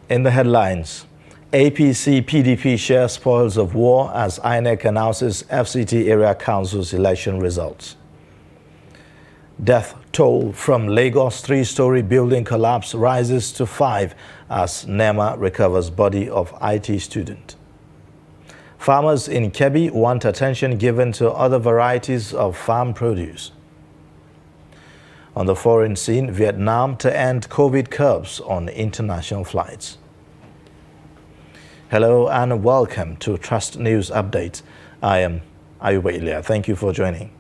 In the headlines, APC-PDP shares spoils of war as INEC announces FCT Area Council's election results. Death toll from Lagos three-story building collapse rises to 5 as NEMA recovers body of IT student. Farmers in Kebbi want attention given to other varieties of farm produce. On the foreign scene, Vietnam to end COVID curbs on international flights. Hello and welcome to Trust News Update. I am Ayuba Ilya. Thank you for joining.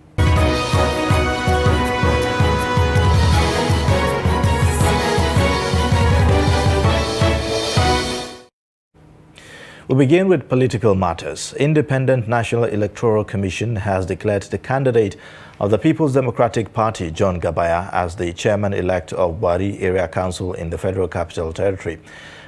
We begin with political matters. Independent National Electoral Commission has declared the candidate of the People's Democratic Party, John Gabaya, as the chairman-elect of Buari Area Council in the Federal Capital Territory.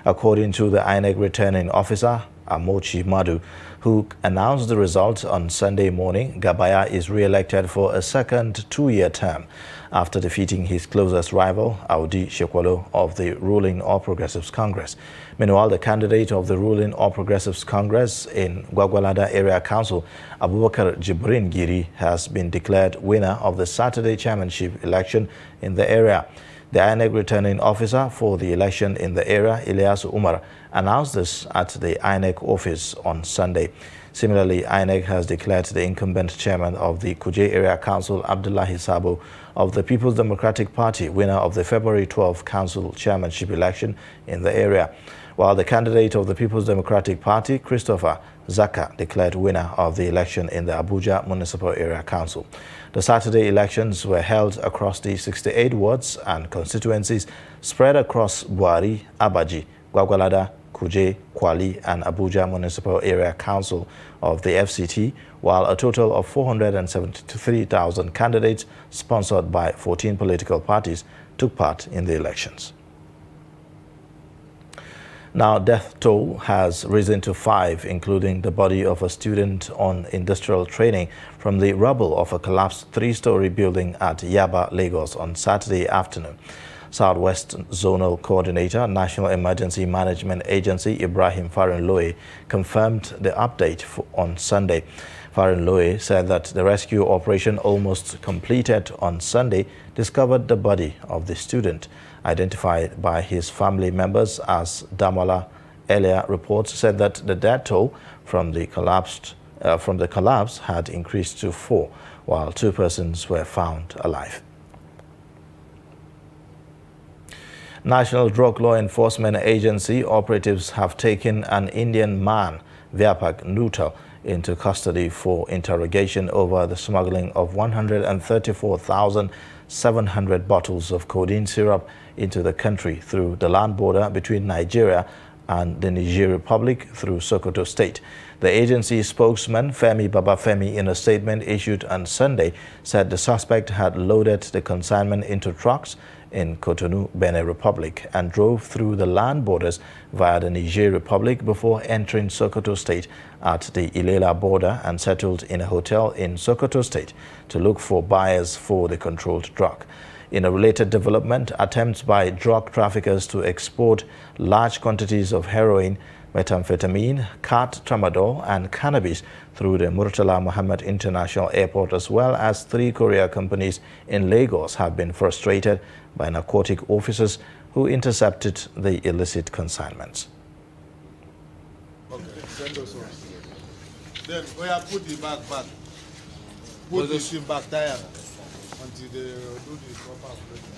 According to the INEC returning officer, Amochi Madu, who announced the results on Sunday morning, Gabaya is re-elected for a second two-year term after defeating his closest rival, Audi Shekwalo, of the ruling All Progressives Congress. Meanwhile, the candidate of the ruling All Progressives Congress in Gwagwalada Area Council, Abubakar Jibrin Giri, has been declared winner of the Saturday chairmanship election in the area. The INEC returning officer for the election in the area, Ilyas Umar, announced this at the INEC office on Sunday. Similarly, INEC has declared the incumbent chairman of the Kuje Area Council, Abdullahi Sabo, of the People's Democratic Party, winner of the February 12 council chairmanship election in the area, while the candidate of the People's Democratic Party, Christopher Zaka, declared winner of the election in the Abuja Municipal Area Council. The Saturday elections were held across the 68 wards and constituencies spread across Buari, Abaji, Gwagwalada, Kuje, Kwali and Abuja Municipal Area Council of the FCT, while a total of 473,000 candidates sponsored by 14 political parties took part in the elections. Now, death toll has risen to 5, including the body of a student on industrial training from the rubble of a collapsed three-story building at Yaba, Lagos on Saturday afternoon. Southwest Zonal Coordinator, National Emergency Management Agency, Ibrahim Farin-Loe, confirmed the update on Sunday. Farin-Loe said that the rescue operation, almost completed on Sunday, discovered the body of the student, identified by his family members as Damala. Earlier reports said that the death toll from the collapse had increased to 4, while 2 persons were found alive. National Drug Law Enforcement Agency operatives have taken an Indian man, Vyapak Nutal, into custody for interrogation over the smuggling of 134,700 bottles of codeine syrup into the country through the land border between Nigeria and the Niger Republic through Sokoto State. The agency spokesman, Femi Babafemi, in a statement issued on Sunday, said the suspect had loaded the consignment into trucks in Cotonou, Benin Republic, and drove through the land borders via the Niger Republic before entering Sokoto State at the Ilela border and settled in a hotel in Sokoto State to look for buyers for the controlled drug. In a related development, attempts by drug traffickers to export large quantities of heroin, methamphetamine, cat tramadol and cannabis through the Murtala Muhammad International Airport, as well as 3 courier companies in Lagos, have been frustrated by narcotic officers who intercepted the illicit consignments. Okay, send those ones. Then we have put the bag back. Put the ship back there until they do the proper operation.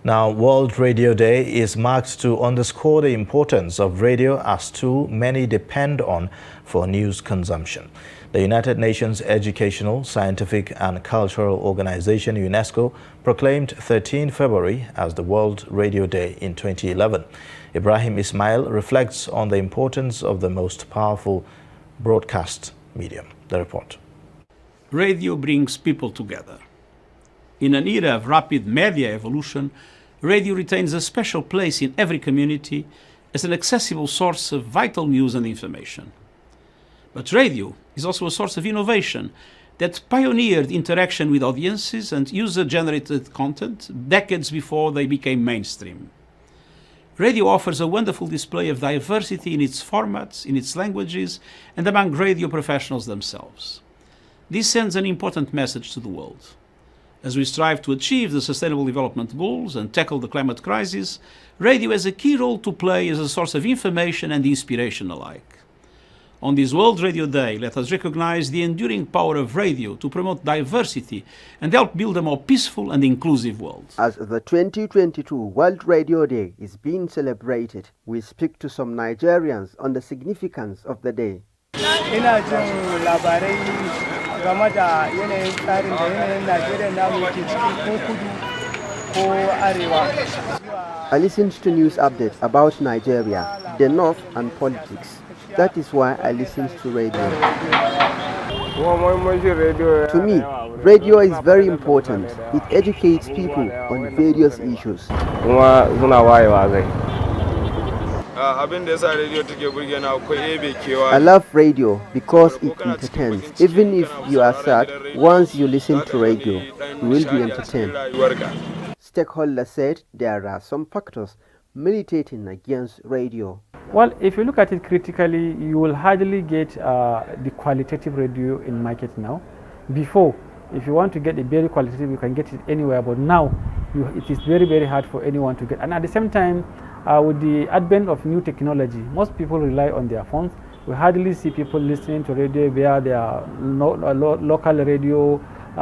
Now, World Radio Day is marked to underscore the importance of radio as tool many depend on for news consumption. The United Nations Educational, Scientific and Cultural Organization, UNESCO, proclaimed 13 February as the World Radio Day in 2011. Ibrahim Ismail reflects on the importance of the most powerful broadcast medium. The report. Radio brings people together. In an era of rapid media evolution, radio retains a special place in every community as an accessible source of vital news and information. But radio is also a source of innovation that pioneered interaction with audiences and user-generated content decades before they became mainstream. Radio offers a wonderful display of diversity in its formats, in its languages, and among radio professionals themselves. This sends an important message to the world. As we strive to achieve the Sustainable Development Goals and tackle the climate crisis, radio has a key role to play as a source of information and inspiration alike. On this World Radio Day, let us recognize the enduring power of radio to promote diversity and help build a more peaceful and inclusive world. As the 2022 World Radio Day is being celebrated, we speak to some Nigerians on the significance of the day. Ina jin labarai game da yanayin tsarin da yanayin Najeriya namu ke ciki ko kudu ko arewa. I listened to news updates about Nigeria, the North and politics. That is why I listen to radio. To me, radio is very important. It educates people on various issues. I love radio because it entertains. Even if you are sad, once you listen to radio, you will be entertained. Stakeholders said there are some factors militating against radio. Well, if you look at it critically, you will hardly get the qualitative radio in market now. Before, if you want to get a very qualitative, you can get it anywhere, but now it is very, very hard for anyone to get. And at the same time, with the advent of new technology, most people rely on their phones. We hardly see people listening to radio via their local radio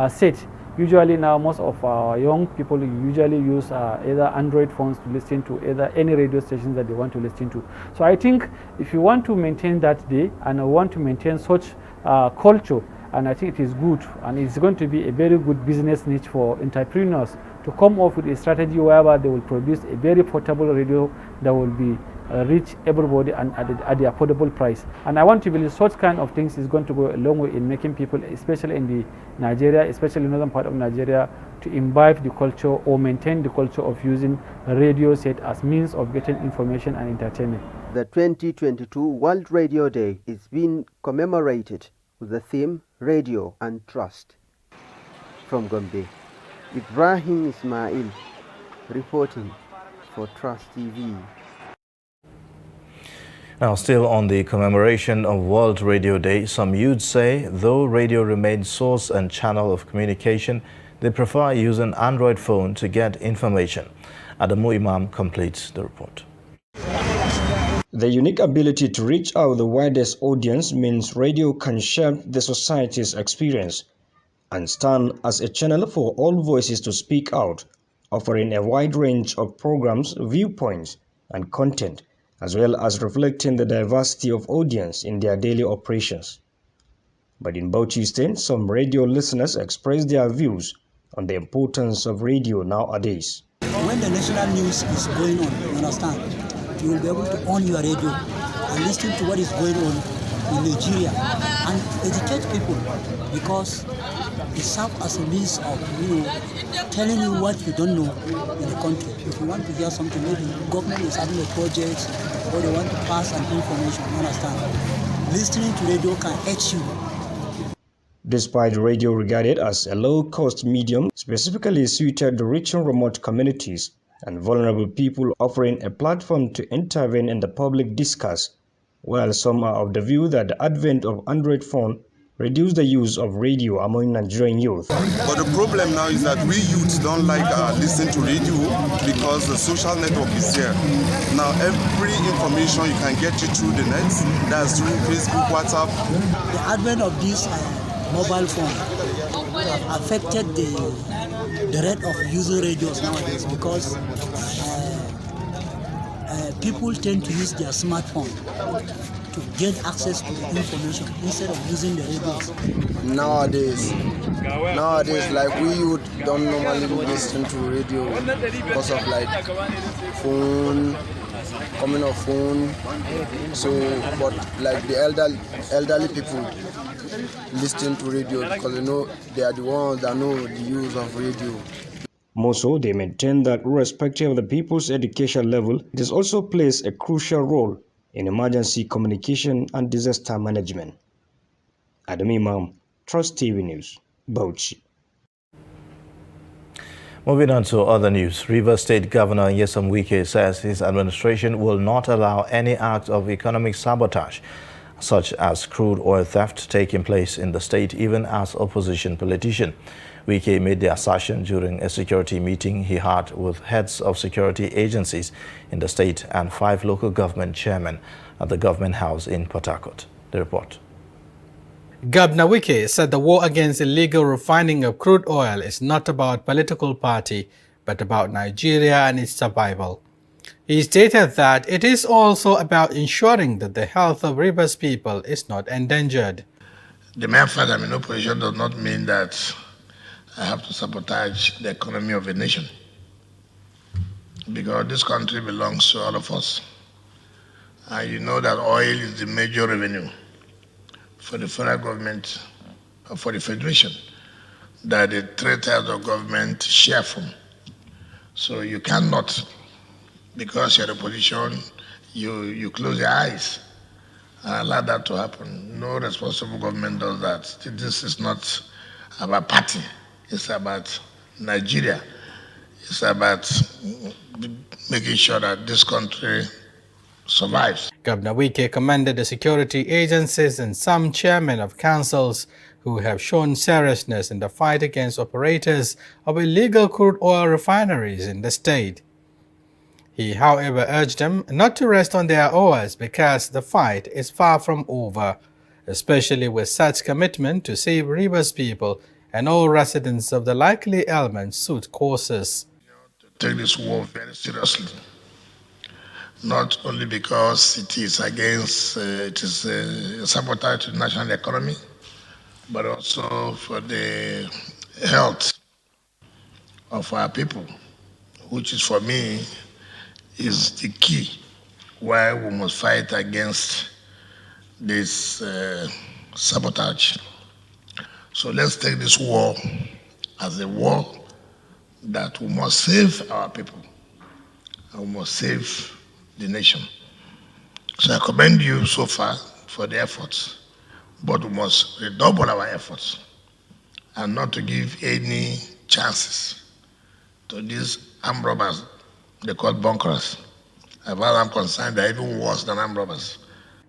set. Usually now, most of our young people usually use either Android phones to listen to either any radio stations that they want to listen to. So I think if you want to maintain that day and want to maintain such culture, and I think it is good, and it's going to be a very good business niche for entrepreneurs to come up with a strategy whereby they will produce a very portable radio that will be reach everybody and at the affordable price. And I want to believe such kind of things is going to go a long way in making people, especially in the Nigeria, especially northern part of Nigeria, to imbibe the culture or maintain the culture of using a radio set as means of getting information and entertainment. The 2022 World Radio Day is being commemorated with the theme Radio and Trust. From Gombe, Ibrahim Ismail reporting for Trust TV. Now, still on the commemoration of World Radio Day, some youths say though radio remains source and channel of communication, they prefer using Android phone to get information. Adamu Imam completes the report. The unique ability to reach out the widest audience means radio can share the society's experience and stand as a channel for all voices to speak out, offering a wide range of programs, viewpoints, and content, as well as reflecting the diversity of audience in their daily operations. But in Bauchi State, some radio listeners express their views on the importance of radio nowadays. When the national news is going on, you understand, you will be able to on your radio and listen to what is going on in Nigeria and educate people, because it serves as a means of telling you what you don't know in the country. If you want to hear something, maybe the government is having a project or they want to pass an information, you understand. Listening to radio can help you. Despite radio regarded as a low-cost medium, specifically suited to reaching remote communities and vulnerable people, offering a platform to intervene in the public discourse, while some are of the view that the advent of Android phone reduced the use of radio among Nigerian youth. But the problem now is that we youths don't like listening to radio because the social network is there. Now every information you can get it through the net, that's through Facebook, WhatsApp. The advent of this mobile phone have affected the rate of using radios nowadays, because people tend to use their smartphone to gain access to the information instead of using the radios. Nowadays, like we youth don't normally listen to radio because of like phone, coming off phone. So, but like the elderly people listen to radio because they know they are the ones that know the use of radio. More so, they maintain that irrespective of the people's education level, it also plays a crucial role in emergency communication and disaster management. Adam Imam, Trust TV News, Bauchi. Moving on to other news, Rivers State Governor Nyesom Wike says his administration will not allow any act of economic sabotage, such as crude oil theft, taking place in the state, even as opposition politician. Wike made the assertion during a security meeting he had with heads of security agencies in the state and 5 local government chairmen at the Government House in Port Harcourt. The report. Governor Wike said the war against illegal refining of crude oil is not about political party, but about Nigeria and its survival. He stated that it is also about ensuring that the health of Rivers people is not endangered. The mere fact I'm in opposition does not mean that I have to sabotage the economy of a nation, because this country belongs to all of us. And you know that oil is the major revenue for the federal government, or for the federation, that the 3/3 of government share from. So you cannot, because you're in a position, you close your eyes and allow that to happen. No responsible government does that. This is not about party. It's about Nigeria. It's about making sure that this country survives. Governor Wike commended the security agencies and some chairmen of councils who have shown seriousness in the fight against operators of illegal crude oil refineries in the state. He, however, urged them not to rest on their oars because the fight is far from over, especially with such commitment to save Rivers people and all residents of the likely ailment suit courses. Take this war very seriously, not only because it is against, it is a sabotage to the national economy, but also for the health of our people, which is for me is the key why we must fight against this sabotage. So let's take this war as a war that we must save our people and we must save the nation. So I commend you so far for the efforts, but we must redouble our efforts and not to give any chances to these armed robbers. They call bunkers. As far as I'm concerned, they're even worse than armed robbers.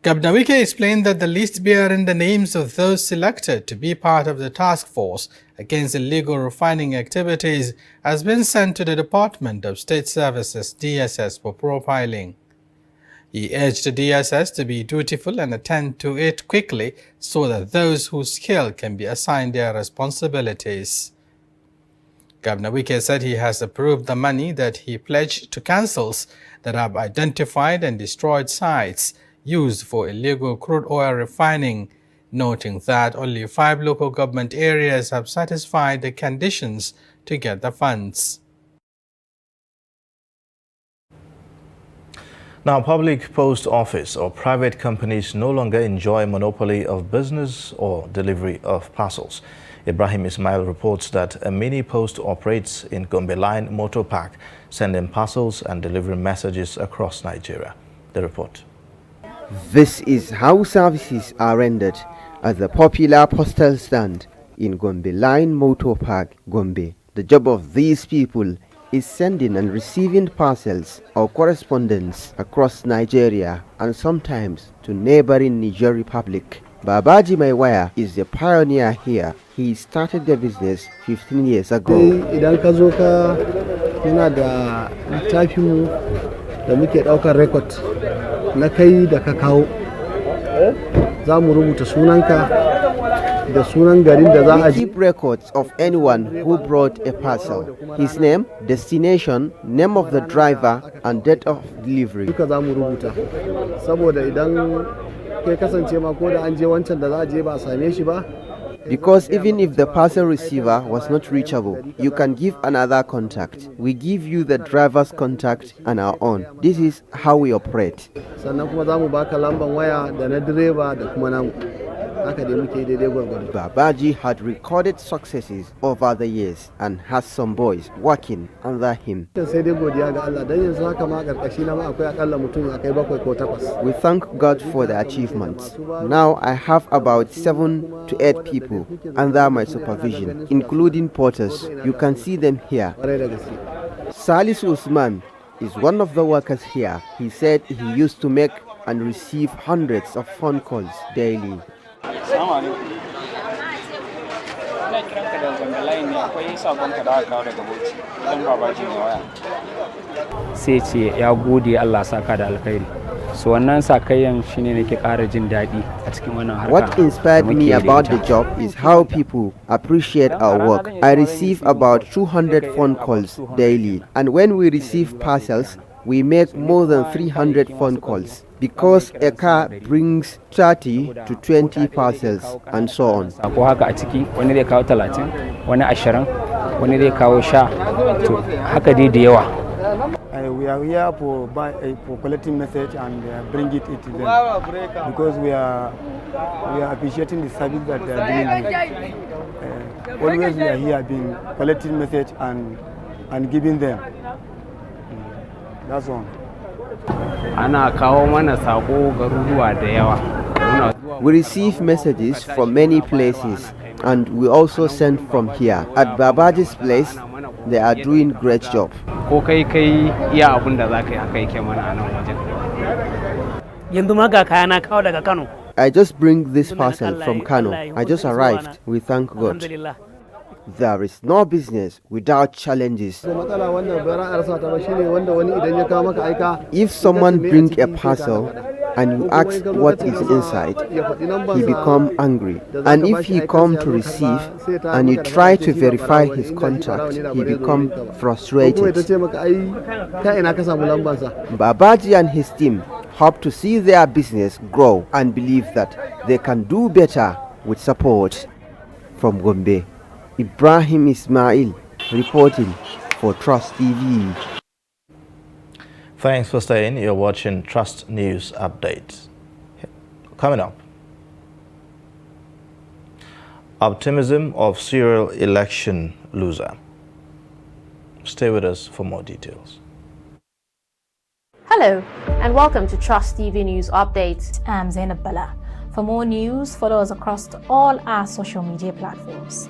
Governor Wike explained that the list bearing the names of those selected to be part of the task force against illegal refining activities has been sent to the Department of State Services (DSS) for profiling. He urged the DSS to be dutiful and attend to it quickly so that those whose skill can be assigned their responsibilities. Governor Wike said he has approved the money that he pledged to councils that have identified and destroyed sites used for illegal crude oil refining, noting that only 5 local government areas have satisfied the conditions to get the funds. Now, public post office or private companies no longer enjoy monopoly of business or delivery of parcels. Ibrahim Ismail reports that a mini post operates in Gombe Line Motor Park, sending parcels and delivering messages across Nigeria. The report. This is how services are rendered at the popular postal stand in Gombe Line Motor Park, Gombe. The job of these people is sending and receiving parcels or correspondence across Nigeria and sometimes to neighboring Niger Republic. Babaji Maiwaya is the pioneer here. He started the business 15 years ago. Idan ka zo ka muna da littafinmu da muke ɗaukar record na kai da ka kawo. Za mu rubuta sunanka da sunan garin da za a We keep records of anyone who brought a parcel. His name, destination, name of the driver, and date of delivery. Duka za mu rubuta. Saboda idan kai kasance ma ko da an je wancan da za a je ba a same shi ba. Because even if the parcel receiver was not reachable, you can give another contact. We give you the driver's contact and our own. This is how we operate. Sannan kuma za mu baka lamban waya da na direba da kuma namu. haka dai muke daidai gwargwado. Babaji had recorded successes over the years and has some boys working under him. Sai dai godiya ga Allah dan yanzu haka ma karkashi na ma akwai akalla mutum ya kai 7 ko 8. We thank God for the achievements. Now I have about 7 to 8 people under my supervision, including porters. You can see them here. Salis Usman is one of the workers here. He said he used to make and receive hundreds of phone calls daily. Sai ce ya gode Allah saka da alkhairi. So wannan sakayyan shine nake ƙara jin daɗi a cikin wannan harka. What inspired me about the job is how people appreciate our work. I receive about 200 phone calls daily, and when we receive parcels, we make more than 300 phone calls because a car brings 30 to 20 parcels and so on. Ko haka a ciki wani zai kawo 30, wani 20, wani zai kawo 10, to haka dai da yawa. We are here for collecting message and bring it to them because we are appreciating the service that they are doing. Always we are here being collecting message and giving them. That's all. Ana kawo mana sako garuruwa da yawa. We receive messages from many places and we also send from here. At Babaji's place, they are doing great job. Ko kai iya abun da zaka yi haka yake mana a nan wajen. Yanzu ma ga kaya na kawo daga Kano. I just bring this parcel from Kano. I just arrived. We thank God. There is no business without challenges. If someone brings a parcel and you ask what is inside, he becomes angry. And if he comes to receive and you try to verify his contact, he becomes frustrated. Babaji and his team hope to see their business grow and believe that they can do better with support. From Gombe, Ibrahim Ismail reporting for Trust TV. Thanks for staying. You're watching Trust News Update. Coming up, optimism of serial election loser. Stay with us for more details. Hello and welcome to Trust TV News Update. I'm Zainab Bala. For more news, follow us across all our social media platforms.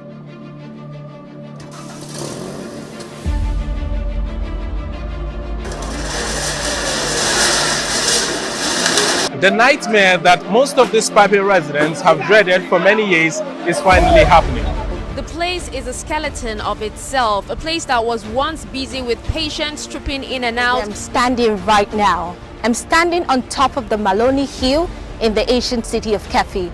The nightmare that most of these Pape residents have dreaded for many years is finally happening. The place is a skeleton of itself, a place that was once busy with patients trooping in and out. I'm standing right now. I'm standing on top of the Maloney Hill in the ancient city of Kefi.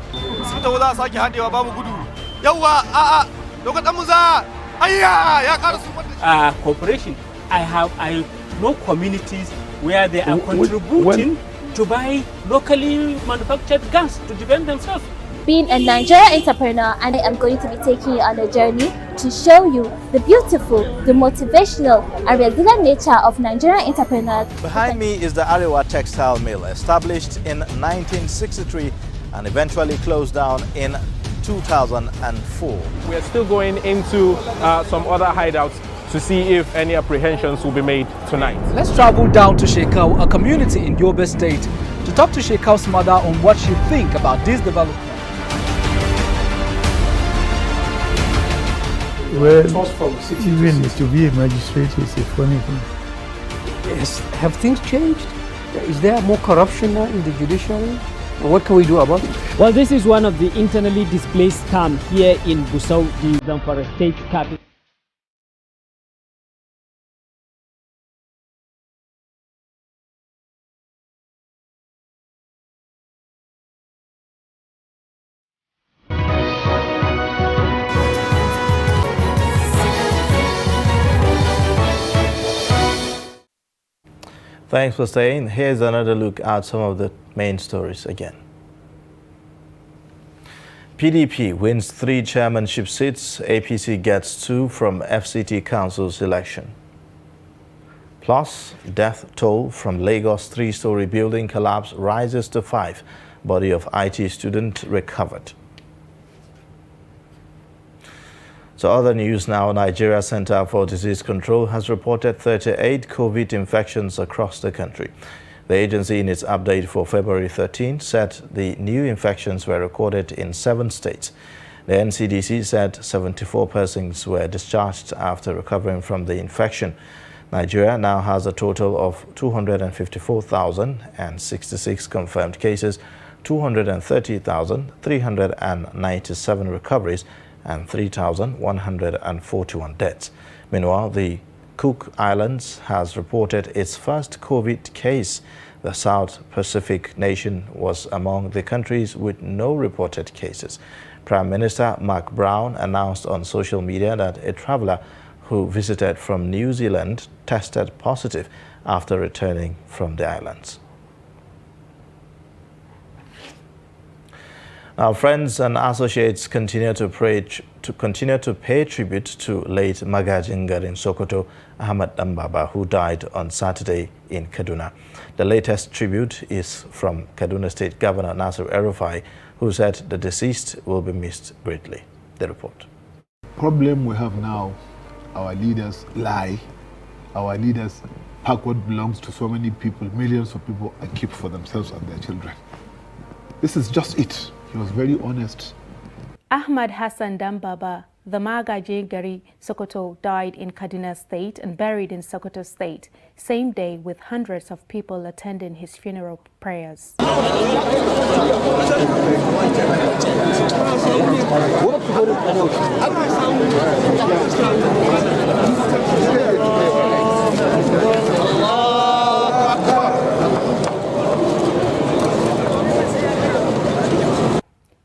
Cooperation. I know communities where they are contributing to buy locally manufactured guns to defend themselves. Being a Nigerian entrepreneur, and I am going to be taking you on a journey to show you the beautiful, the motivational and resilient nature of Nigerian entrepreneurs. Behind me is the Arewa Textile Mill, established in 1963 and eventually closed down in 2004. We are still going into some other hideouts to see if any apprehensions will be made tonight. Let's travel down to Shekau, a community in Yobe State, to talk to Shekau's mother on what she thinks about this development. Well, even to be a magistrate is a funny thing. Yes. Have things changed? Is there more corruption now in the judiciary? What can we do about it? Well, this is one of the internally displaced camps here in Gusau, the Zamfara state capital. Thanks for staying. Here's another look at some of the main stories again. PDP wins 3 chairmanship seats. APC gets 2 from FCT Council's election. Plus, death toll from Lagos 3-story building collapse rises to 5. Body of IT student recovered. So other news now, Nigeria Center for Disease Control has reported 38 COVID infections across the country. The agency, in its update for February 13, said the new infections were recorded in 7 states. The NCDC said 74 persons were discharged after recovering from the infection. Nigeria now has a total of 254,066 confirmed cases, 230,397 recoveries, and 3,141 deaths. Meanwhile, the Cook Islands has reported its first COVID case. The South Pacific nation was among the countries with no reported cases. Prime Minister Mark Brown announced on social media that a traveler who visited from New Zealand tested positive after returning from the islands. Now, friends and associates continue to pay tribute to late Magajingar in Sokoto, Ahmad Dambaba, who died on Saturday in Kaduna. The latest tribute is from Kaduna State Governor Nasir El-Rufai, who said the deceased will be missed greatly. The report. Problem we have now, our leaders lie. Our leaders pack what belongs to so many people, millions of people, and keep for themselves and their children. This is just it. He was very honest. Ahmad Hassan Dambaba, the Magaji Gari Sokoto, died in Kaduna State and buried in Sokoto State, same day with hundreds of people attending his funeral prayers.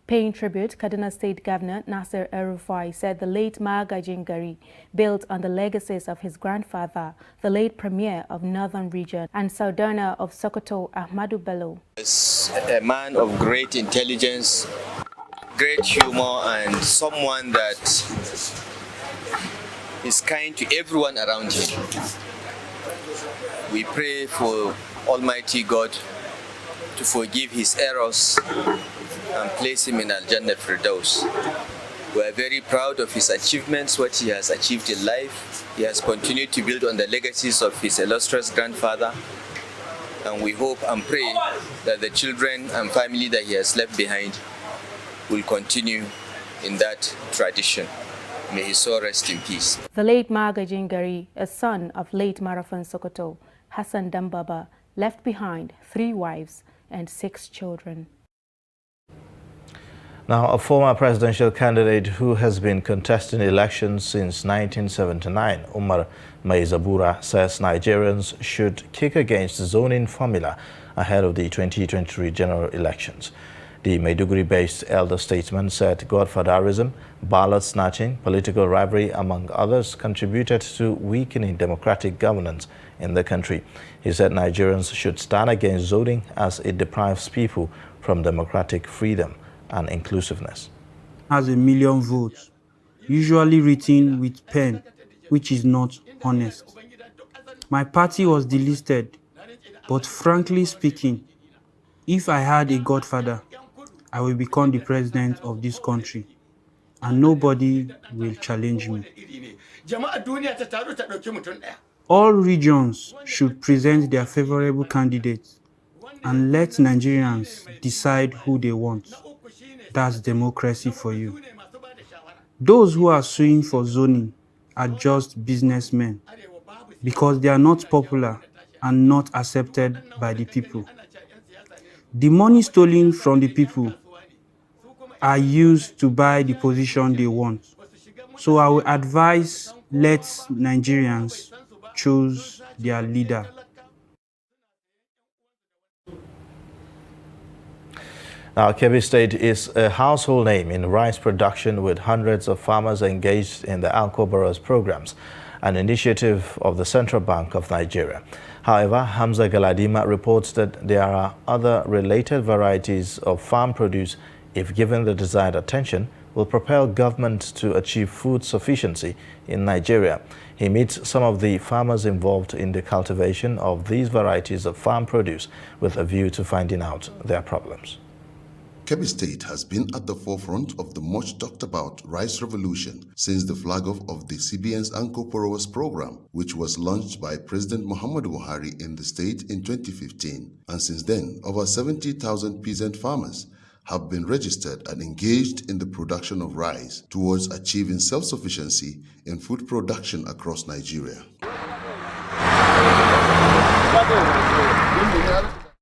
Paying tribute, Kaduna State Governor Nasir El-Rufai said the late Magaji Gari built on the legacies of his grandfather, the late Premier of Northern Region and Sardauna of Sokoto, Ahmadu Bello. He's a man of great intelligence, great humor, and someone that is kind to everyone around him. We pray for Almighty God to forgive his errors and place him in Al-Jannah Firdaus. We are very proud of his achievements, what he has achieved in life. He has continued to build on the legacies of his illustrious grandfather, and we hope and pray that the children and family that he has left behind will continue in that tradition. May his soul rest in peace. The late Magaji Gari, a son of late Marathon Sokoto, Hassan Dambaba, left behind 3 wives and 6 children. Now, a former presidential candidate who has been contesting elections since 1979, Umar Maizabura, says Nigerians should kick against the zoning formula ahead of the 2023 general elections. The Maiduguri-based elder statesman said godfatherism, ballot snatching, political rivalry, among others, contributed to weakening democratic governance in the country. He said Nigerians should stand against zoning as it deprives people from democratic freedom and inclusiveness. Has 1 million votes, usually written with pen, which is not honest. My party was delisted, but frankly speaking, if I had a godfather, I will become the president of this country, and nobody will challenge me. All regions should present their favorable candidates and let Nigerians decide who they want. That's democracy for you. Those who are suing for zoning are just businessmen because they are not popular and not accepted by the people. The money stolen from the people are used to buy the position they want. So I will advise, let Nigerians choose their leader. Now, Kebbi State is a household name in rice production with hundreds of farmers engaged in the Anko Boros programs, an initiative of the Central Bank of Nigeria. However, Hamza Galadima reports that there are other related varieties of farm produce, if given the desired attention, will propel government to achieve food sufficiency in Nigeria. He meets some of the farmers involved in the cultivation of these varieties of farm produce with a view to finding out their problems. Kebbi State has been at the forefront of the much talked about rice revolution since the flag off of the CBN's Anko Porowas program, which was launched by President Muhammadu Buhari in the state in 2015. And since then, over 70,000 peasant farmers have been registered and engaged in the production of rice towards achieving self-sufficiency in food production across Nigeria.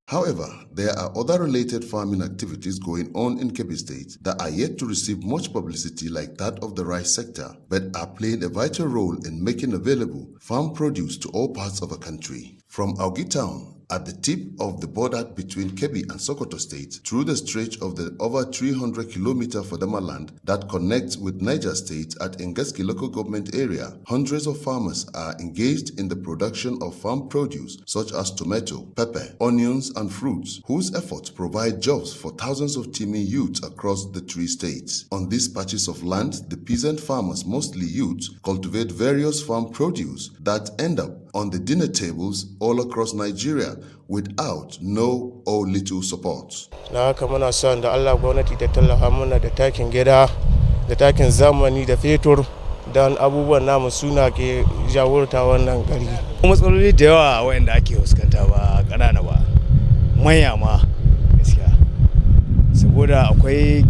However, there are other related farming activities going on in Kebbi State that are yet to receive much publicity like that of the rice sector, but are playing a vital role in making available farm produce to all parts of the country. From Augi Town, at the tip of the border between Kebbi and Sokoto State, through the stretch of the over 300-kilometer Fadama land that connects with Niger State at Engeski local government area, hundreds of farmers are engaged in the production of farm produce such as tomato, pepper, onions, and fruits, whose efforts provide jobs for thousands of teeming youths across the three states. On these patches of land, the peasant farmers, mostly youths, cultivate various farm produce that end up on the dinner tables all across Nigeria without no or little support. Na haka muna son da Allah gwamnati ta tallafa mana da takin gida, da takin zamani, da fetur, don abubuwan namu suna ke jagorta wannan gari. Matsaloli da yawa waɗanda ake fuskanta ba ƙanana ba, manya ma gaskiya. Saboda akwai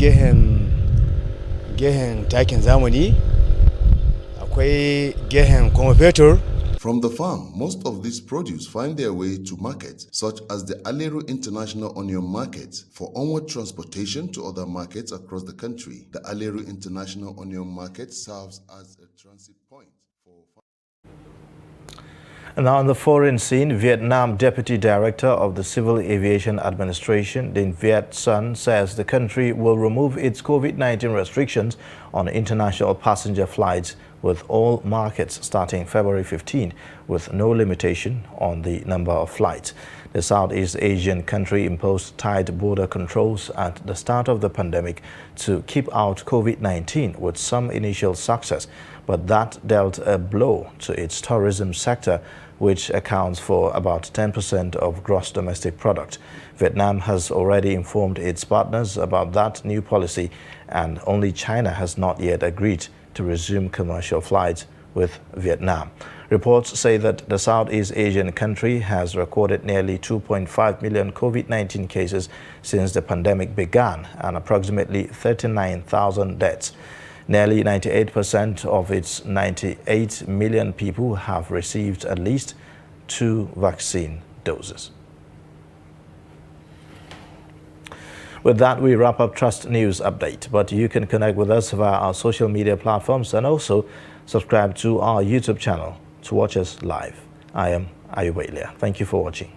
gehen takin zamani, akwai gehen kuma fetur. From the farm, most of these produce find their way to markets such as the Aleru International Onion Market for onward transportation to other markets across the country. The Aleru International Onion Market serves as a transit point for... And now on the foreign scene, Vietnam Deputy Director of the Civil Aviation Administration, Dinh Viet Son, says the country will remove its COVID-19 restrictions on international passenger flights with all markets starting February 15, with no limitation on the number of flights. The Southeast Asian country imposed tight border controls at the start of the pandemic to keep out COVID-19 with some initial success, but that dealt a blow to its tourism sector, which accounts for about 10% of gross domestic product. Vietnam has already informed its partners about that new policy, and only China has not yet agreed to resume commercial flights with Vietnam. Reports say that the Southeast Asian country has recorded nearly 2.5 million COVID-19 cases since the pandemic began and approximately 39,000 deaths. Nearly 98% of its 98 million people have received at least 2 vaccine doses. With that, we wrap up Trust News Update, but you can connect with us via our social media platforms and also subscribe to our YouTube channel to watch us live. I am Ayuba Ilya. Thank you for watching.